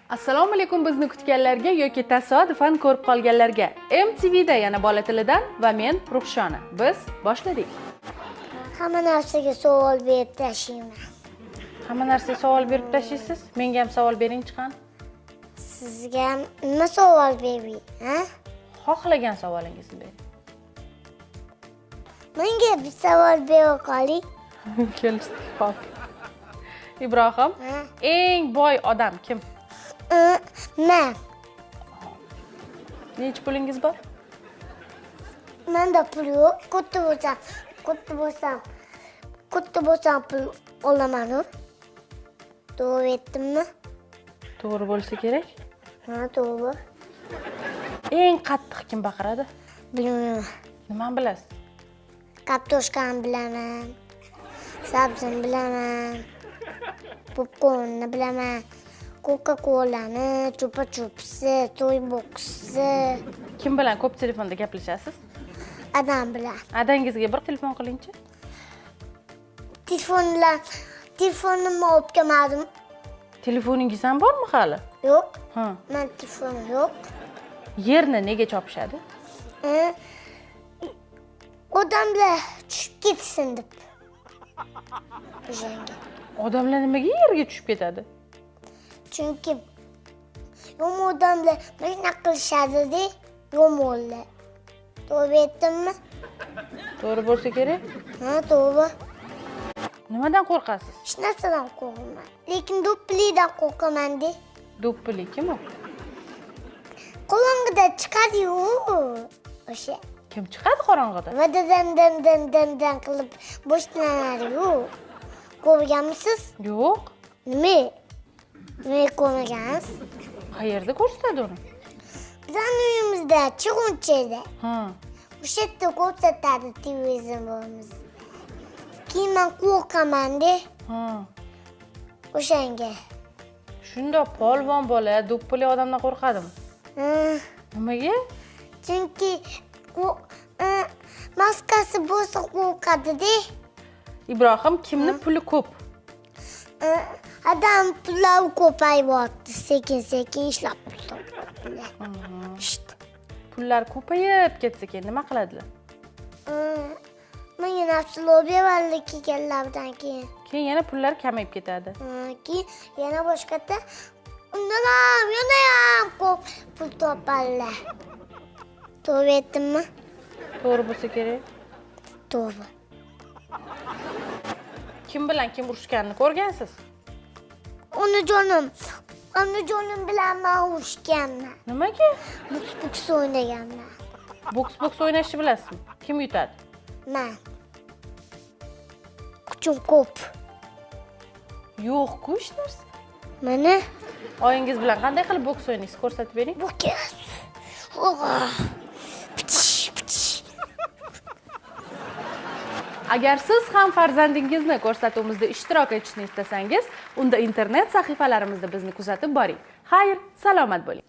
Assalomu alaykum bizni kutganlarga yoki tasodifan ko'rib qolganlarga. MTVda yana bola tilidan va men Ruhshona. Biz boshladik. Hamma narsaga savol berib tashlayman. Hamma narsaga savol berib tashlaysiz. Menga ham savol bering chiqan. Sizga ham nima savol beraylik, ha? Xohlagan savolingizni bering. Menga bir savol bera qoling. Kelishdik, xo'p. Ibrohim, eng boy odam kim? Men. Necha pulingiz bor? Menda pul yo'q. Katta bo'lsam pul olaman-ku. To'g'ri aytdimmi? To'g'ri bo'lsa kerak. Ha, to'g'ri. Eng qattiq kim baqiradi? Bilmayman. Nimani bilasiz? Kartoshkani bilaman. Sabzini bilaman. Popkornni bilaman. Coca-Cola'ni, chupa-chupsi, to'y boksisi. Kim bilan ko'p telefonda gaplashasiz? Adam bilan. Adangizga bir telefon qilingchi. Telefonimni olib kelmadim. Telefoningiz ham bormi hali? Yo'q. Ha. Men telefonim yo'q. Yerni nega chopishadi? Odamlar tushib ketsin deb. O'shanga. Odamlar nimaga yerga tushib ketadi? Chunki yomon odamlar nima qilishadi-da, yomonlar. To'g'ri aytdimmi? To'g'ri bo'lsa kerak. Ha, to'g'ri. Nimadan qo'rqasiz? Hech narsadan qo'rqmayman. Lekin do'ppilidan qo'rqaman-da. Do'ppili kim u? Qorong'ida chiqadi-yu. O'sha. Kim chiqadi qorong'ida? Vadadan qilib boshlanadi-yu. Ko'rganmisiz? Yo'q. Nima? Nima ko'rmagansiz? Qayerda ko'rsatadi uni? Bizning uyimizda, chig'unchada. Ha. O'sha yerda ko'rsatadi televizorimiz. Keyin men qo'rqaman-da. Ha. O'shanga. Shunda polvon bola do'ppili odamdan qo'rqadimi? Nimaga? Chunki maskasi bo'lsa qo'rqadi-da. Ibrohim kimni puli ko'p? Adam pullari ko'payyapti, sekin-sekin ishlab pul topadilar. Pullar ko'payib ketsa keyin nima qiladilar? Menga narsalar beradi kelganlardan keyin. Keyin yana pullar kamayib ketadi. Keyin yana boshqada undan ham yana ko'p pul topadilar. To'g'ri aytdimmi? To'g'ri bo'lsa kerak. To'g'ri. Kim bilan kim urushganini ko'rgansiz? Onajonim bilan men urushganman. Nimaga? Boks o'ynaganman. Boks o'ynashni bilasizmi? Kim yutadi? Men. Kuchim ko'p. Yo'q-ku hech narsa. Mana Oyingiz bilan qanday qilib boks o'ynaysiz? Ko'rsatib bering. bu kes. Agar siz ham farzandingizni ko'rsatuvimizda ishtirok etishni istasangiz, unda internet sahifalarimizda bizni kuzatib boring. Xayr, salomat bo'ling.